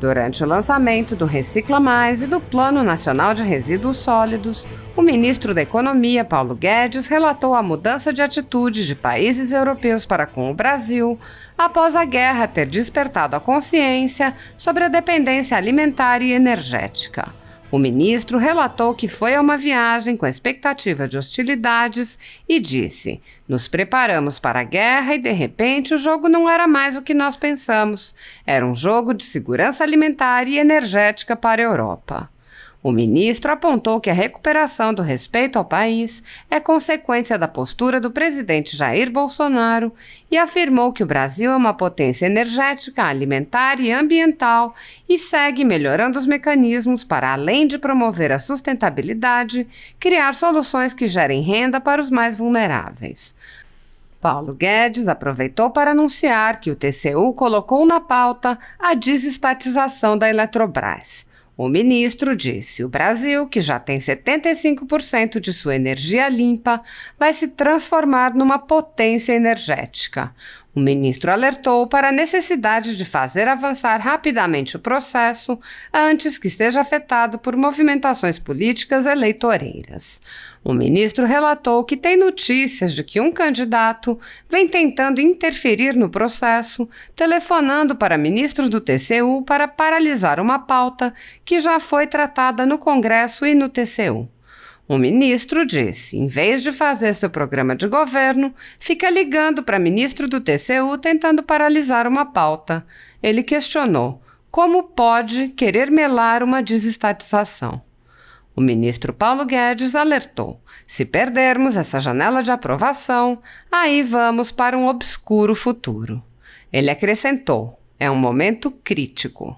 Durante o lançamento do Recicla Mais e do Plano Nacional de Resíduos Sólidos, o ministro da Economia, Paulo Guedes, relatou a mudança de atitude de países europeus para com o Brasil após a guerra ter despertado a consciência sobre a dependência alimentar e energética. O ministro relatou que foi a uma viagem com expectativa de hostilidades e disse: "Nos preparamos para a guerra e, de repente, o jogo não era mais o que nós pensamos. Era um jogo de segurança alimentar e energética para a Europa." O ministro apontou que a recuperação do respeito ao país é consequência da postura do presidente Jair Bolsonaro e afirmou que o Brasil é uma potência energética, alimentar e ambiental e segue melhorando os mecanismos para, além de promover a sustentabilidade, criar soluções que gerem renda para os mais vulneráveis. Paulo Guedes aproveitou para anunciar que o TCU colocou na pauta a desestatização da Eletrobras. O ministro disse: "O Brasil, que já tem 75% de sua energia limpa, vai se transformar numa potência energética." O ministro alertou para a necessidade de fazer avançar rapidamente o processo antes que seja afetado por movimentações políticas eleitoreiras. O ministro relatou que tem notícias de que um candidato vem tentando interferir no processo, telefonando para ministros do TCU para paralisar uma pauta que já foi tratada no Congresso e no TCU. O ministro disse: "Em vez de fazer seu programa de governo, fica ligando para ministro do TCU tentando paralisar uma pauta." Ele questionou: "Como pode querer melar uma desestatização?" O ministro Paulo Guedes alertou: "Se perdermos essa janela de aprovação, aí vamos para um obscuro futuro." Ele acrescentou: "É um momento crítico."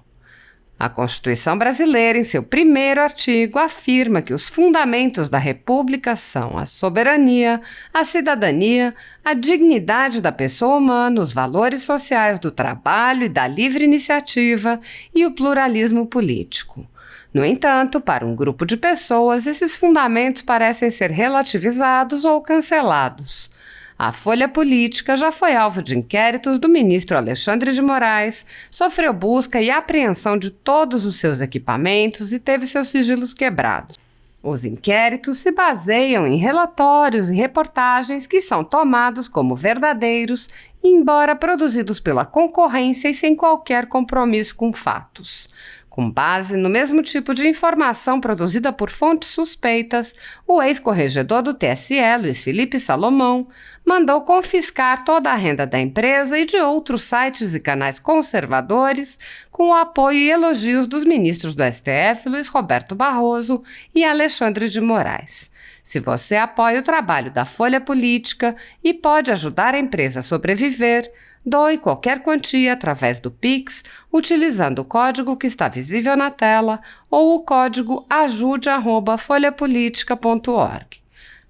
A Constituição brasileira, em seu primeiro artigo, afirma que os fundamentos da República são a soberania, a cidadania, a dignidade da pessoa humana, os valores sociais do trabalho e da livre iniciativa e o pluralismo político. No entanto, para um grupo de pessoas, esses fundamentos parecem ser relativizados ou cancelados. A Folha Política já foi alvo de inquéritos do ministro Alexandre de Moraes, sofreu busca e apreensão de todos os seus equipamentos e teve seus sigilos quebrados. Os inquéritos se baseiam em relatórios e reportagens que são tomados como verdadeiros, embora produzidos pela concorrência e sem qualquer compromisso com fatos. Com base no mesmo tipo de informação produzida por fontes suspeitas, o ex-corregedor do TSE, Luiz Felipe Salomão, mandou confiscar toda a renda da empresa e de outros sites e canais conservadores, com o apoio e elogios dos ministros do STF, Luiz Roberto Barroso e Alexandre de Moraes. Se você apoia o trabalho da Folha Política e pode ajudar a empresa a sobreviver, doe qualquer quantia através do Pix, utilizando o código que está visível na tela ou o código ajude@folhapolitica.org.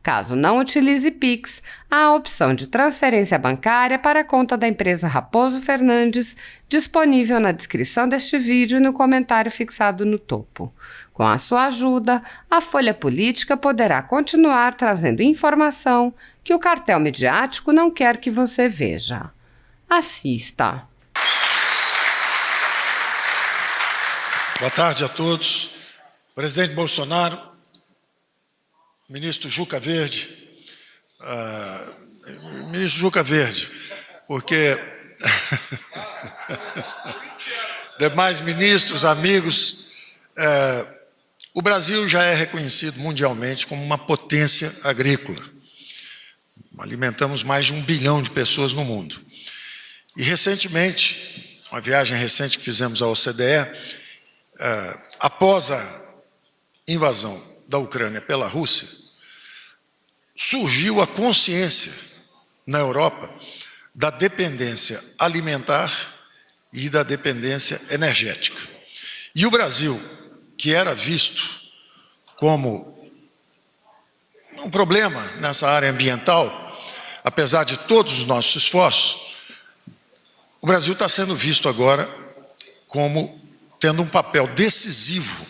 Caso não utilize Pix, há a opção de transferência bancária para a conta da empresa Raposo Fernandes, disponível na descrição deste vídeo e no comentário fixado no topo. Com a sua ajuda, a Folha Política poderá continuar trazendo informação que o cartel midiático não quer que você veja. Assista. Boa tarde a todos. Presidente Bolsonaro, ministro Juca Verde, porque demais ministros, amigos, o Brasil já é reconhecido mundialmente como uma potência agrícola. Alimentamos mais de 1 bilhão de pessoas no mundo. E recentemente, uma viagem recente que fizemos à OCDE, após a invasão da Ucrânia pela Rússia, surgiu a consciência na Europa da dependência alimentar e da dependência energética. E o Brasil, que era visto como um problema nessa área ambiental, apesar de todos os nossos esforços, o Brasil está sendo visto agora como tendo um papel decisivo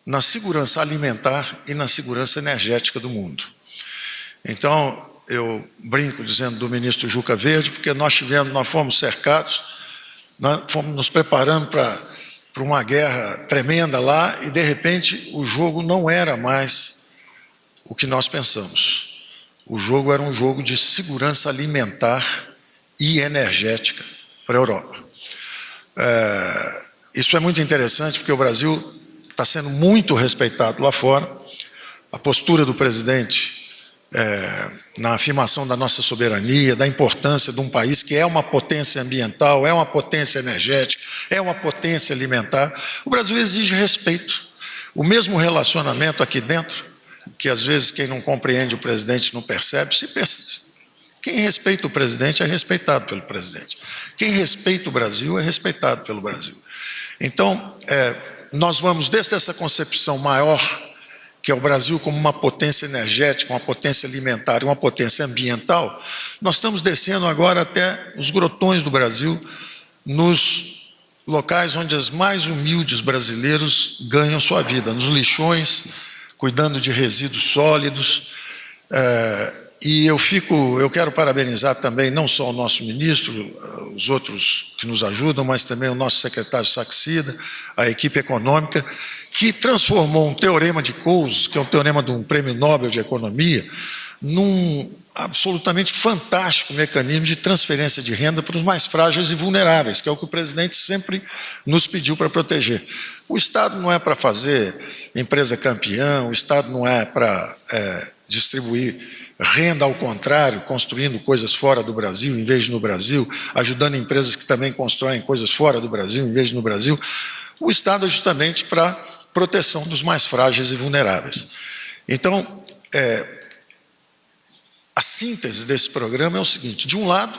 na segurança alimentar e na segurança energética do mundo. Então, eu brinco dizendo do ministro Juca Verde, porque nós fomos cercados, nós fomos nos preparando para para uma guerra tremenda lá e, de repente, o jogo não era mais o que nós pensamos. O jogo era um jogo de segurança alimentar e energética para a Europa. Isso é muito interessante porque o Brasil está sendo muito respeitado lá fora. A postura do presidente na afirmação da nossa soberania, da importância de um país que é uma potência ambiental, é uma potência energética, é uma potência alimentar. O Brasil exige respeito. O mesmo relacionamento aqui dentro, que às vezes quem não compreende o presidente não percebe, quem respeita o presidente é respeitado pelo presidente. Quem respeita o Brasil é respeitado pelo Brasil. Então, nós vamos desde essa concepção maior, que é o Brasil como uma potência energética, uma potência alimentar e uma potência ambiental, nós estamos descendo agora até os grotões do Brasil, nos locais onde os mais humildes brasileiros ganham sua vida, nos lixões, cuidando de resíduos sólidos. E eu quero parabenizar também não só o nosso ministro, os outros que nos ajudam, mas também o nosso secretário Saxida, a equipe econômica, que transformou um teorema de Coase, que é um teorema de um prêmio Nobel de Economia, num absolutamente fantástico mecanismo de transferência de renda para os mais frágeis e vulneráveis, que é o que o presidente sempre nos pediu para proteger. O Estado não é para fazer empresa campeã, o Estado não é para distribuir renda, ao contrário, construindo coisas fora do Brasil, em vez de no Brasil, ajudando empresas que também constroem coisas fora do Brasil, em vez de no Brasil. O Estado é justamente para proteção dos mais frágeis e vulneráveis. Então, a síntese desse programa é o seguinte: de um lado,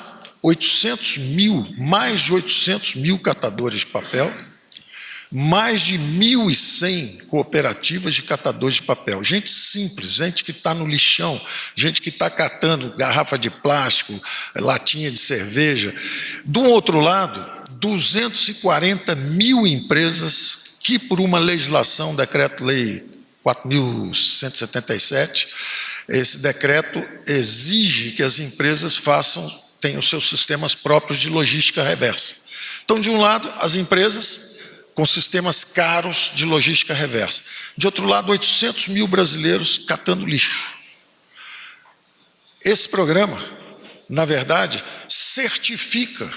mais de 800 mil catadores de papel, mais de 1.100 cooperativas de catadores de papel. Gente simples, gente que está no lixão, gente que está catando garrafa de plástico, latinha de cerveja. Do outro lado, 240 mil empresas que, por uma legislação, Decreto-Lei 4.177, esse decreto exige que as empresas tenham seus sistemas próprios de logística reversa. Então, de um lado, as empresas com sistemas caros de logística reversa. De outro lado, 800 mil brasileiros catando lixo. Esse programa, na verdade, certifica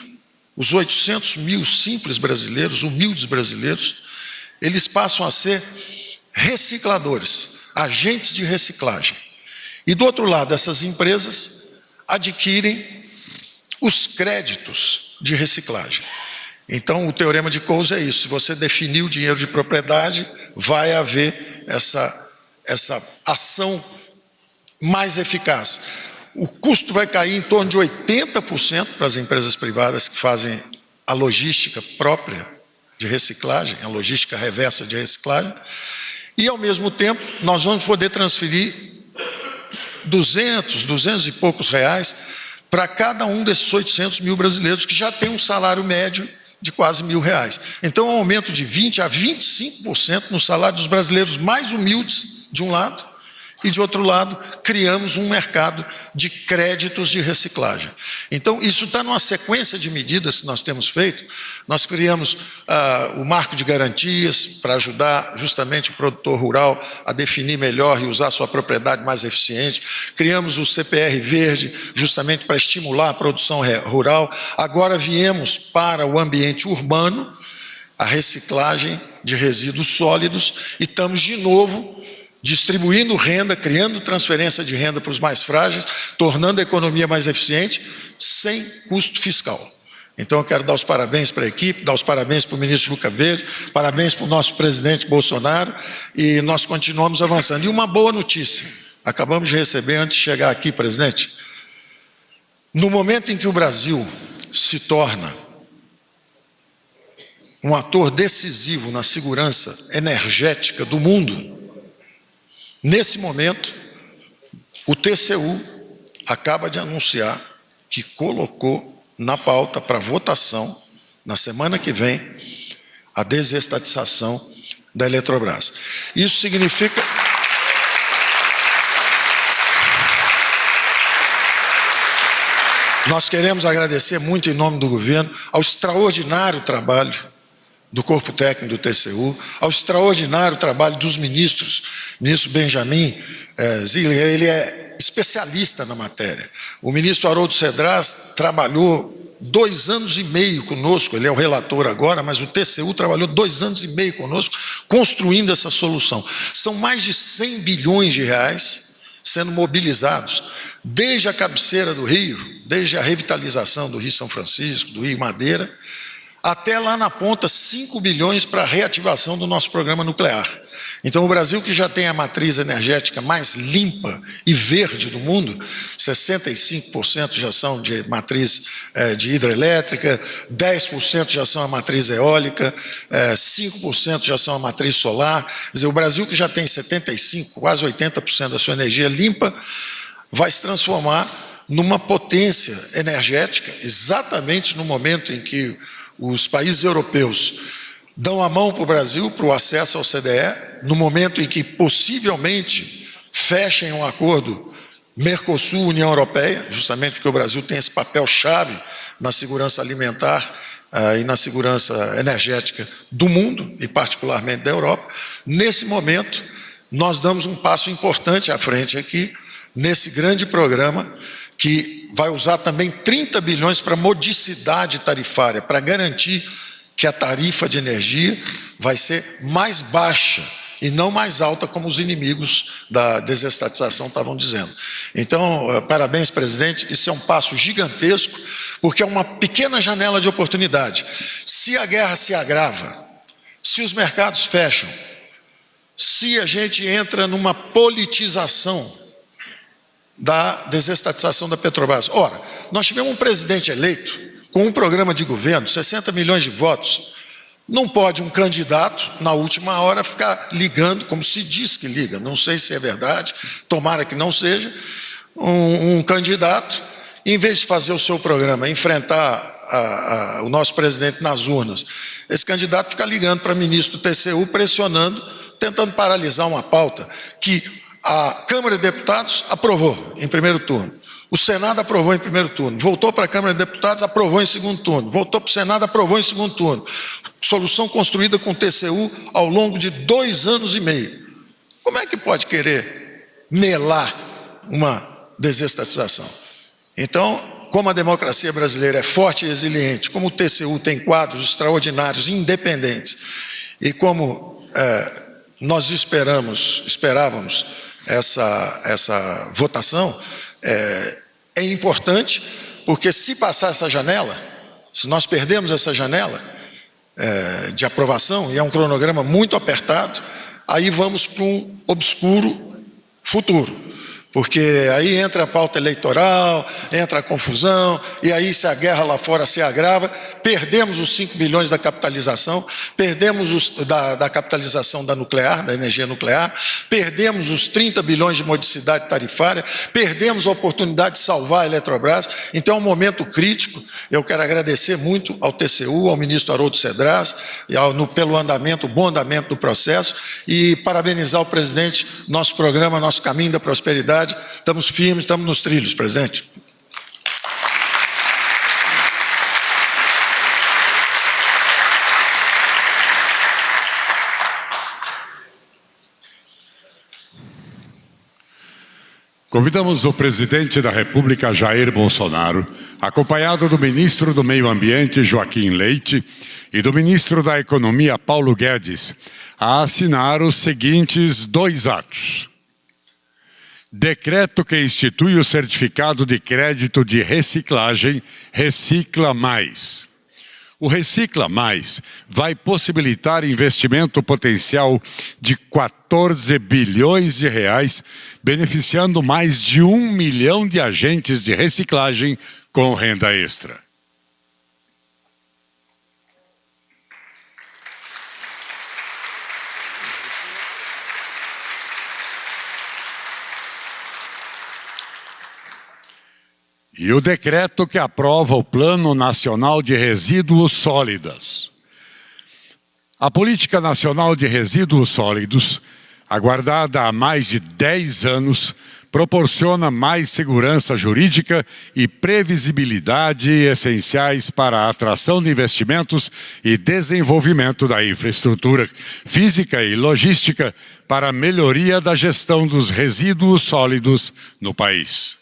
os 800 mil simples brasileiros, humildes brasileiros, eles passam a ser recicladores, agentes de reciclagem. E, do outro lado, essas empresas adquirem os créditos de reciclagem. Então, o teorema de Coase é isso: se você definir o dinheiro de propriedade, vai haver essa ação mais eficaz. O custo vai cair em torno de 80% para as empresas privadas que fazem a logística própria de reciclagem, a logística reversa de reciclagem, e, ao mesmo tempo, nós vamos poder transferir 200 e poucos reais para cada um desses 800 mil brasileiros que já tem um salário médio de quase R$1.000. Então, um aumento de 20% a 25% no salário dos brasileiros mais humildes, de um lado, e, de outro lado, criamos um mercado de créditos de reciclagem. Então, isso está numa sequência de medidas que nós temos feito. Nós criamos o marco de garantias para ajudar justamente o produtor rural a definir melhor e usar sua propriedade mais eficiente. Criamos o CPR Verde justamente para estimular a produção rural. Agora viemos para o ambiente urbano, a reciclagem de resíduos sólidos, e estamos de novo distribuindo renda, criando transferência de renda para os mais frágeis, tornando a economia mais eficiente, sem custo fiscal. Então, eu quero dar os parabéns para a equipe, dar os parabéns para o ministro Juca Verde, parabéns para o nosso presidente Bolsonaro, e nós continuamos avançando. E uma boa notícia, acabamos de receber antes de chegar aqui, presidente: no momento em que o Brasil se torna um ator decisivo na segurança energética do mundo, nesse momento, o TCU acaba de anunciar que colocou na pauta para votação, na semana que vem, a desestatização da Eletrobras. Isso significa... Nós queremos agradecer muito, em nome do governo, ao extraordinário trabalho do corpo técnico do TCU, ao extraordinário trabalho dos ministros. O ministro Benjamin Ziegler, ele é especialista na matéria. O ministro Haroldo Cedras trabalhou 2 anos e meio conosco, ele é o relator agora, mas o TCU trabalhou 2 anos e meio conosco, construindo essa solução. São mais de 100 bilhões de reais sendo mobilizados, desde a cabeceira do rio, desde a revitalização do Rio São Francisco, do Rio Madeira, até lá na ponta 5 bilhões para a reativação do nosso programa nuclear. Então o Brasil, que já tem a matriz energética mais limpa e verde do mundo, 65% já são de matriz de hidrelétrica, 10% já são a matriz eólica, 5% já são a matriz solar. Quer dizer, o Brasil, que já tem 75%, quase 80% da sua energia limpa, vai se transformar numa potência energética, exatamente no momento em que os países europeus dão a mão para o Brasil, para o acesso ao CDE, no momento em que possivelmente fechem um acordo Mercosul-União Europeia, justamente porque o Brasil tem esse papel-chave na segurança alimentar e na segurança energética do mundo, e particularmente da Europa. Nesse momento, nós damos um passo importante à frente aqui, nesse grande programa, que vai usar também 30 bilhões para modicidade tarifária, para garantir que a tarifa de energia vai ser mais baixa e não mais alta, como os inimigos da desestatização estavam dizendo. Então, parabéns, presidente, isso é um passo gigantesco, porque é uma pequena janela de oportunidade. Se a guerra se agrava, se os mercados fecham, se a gente entra numa politização da desestatização da Petrobras. Ora, nós tivemos um presidente eleito com um programa de governo, 60 milhões de votos. Não pode um candidato, na última hora, ficar ligando, como se diz que liga, não sei se é verdade, tomara que não seja, um candidato, em vez de fazer o seu programa, enfrentar o nosso presidente nas urnas, esse candidato fica ligando para o ministro do TCU, pressionando, tentando paralisar uma pauta que a Câmara de Deputados aprovou em primeiro turno, o Senado aprovou em primeiro turno, voltou para a Câmara de Deputados, aprovou em segundo turno, voltou para o Senado, aprovou em segundo turno. Solução construída com o TCU ao longo de 2 anos e meio. Como é que pode querer melar uma desestatização? Então, como a democracia brasileira é forte e resiliente, como o TCU tem quadros extraordinários, independentes, e como nós esperávamos essa votação, é importante, porque se passar essa janela, se nós perdemos essa janela de aprovação, e é um cronograma muito apertado, aí vamos para um obscuro futuro. Porque aí entra a pauta eleitoral, entra a confusão, e aí se a guerra lá fora se agrava, perdemos os 5 bilhões da capitalização, perdemos da capitalização da nuclear, da energia nuclear, perdemos os 30 bilhões de modicidade tarifária, perdemos a oportunidade de salvar a Eletrobras. Então é um momento crítico. Eu quero agradecer muito ao TCU, ao ministro Haroldo Cedras, pelo bom andamento do processo, e parabenizar o presidente, nosso programa, nosso caminho da prosperidade. Estamos firmes, estamos nos trilhos, presidente. Convidamos o presidente da República, Jair Bolsonaro, acompanhado do ministro do Meio Ambiente, Joaquim Leite, e do ministro da Economia, Paulo Guedes, a assinar os seguintes 2 atos. Decreto que institui o certificado de crédito de reciclagem Recicla Mais. O Recicla Mais vai possibilitar investimento potencial de 14 bilhões de reais, beneficiando mais de 1 milhão de agentes de reciclagem com renda extra. E o decreto que aprova o Plano Nacional de Resíduos Sólidos. A Política Nacional de Resíduos Sólidos, aguardada há mais de 10 anos, proporciona mais segurança jurídica e previsibilidade essenciais para a atração de investimentos e desenvolvimento da infraestrutura física e logística para a melhoria da gestão dos resíduos sólidos no país.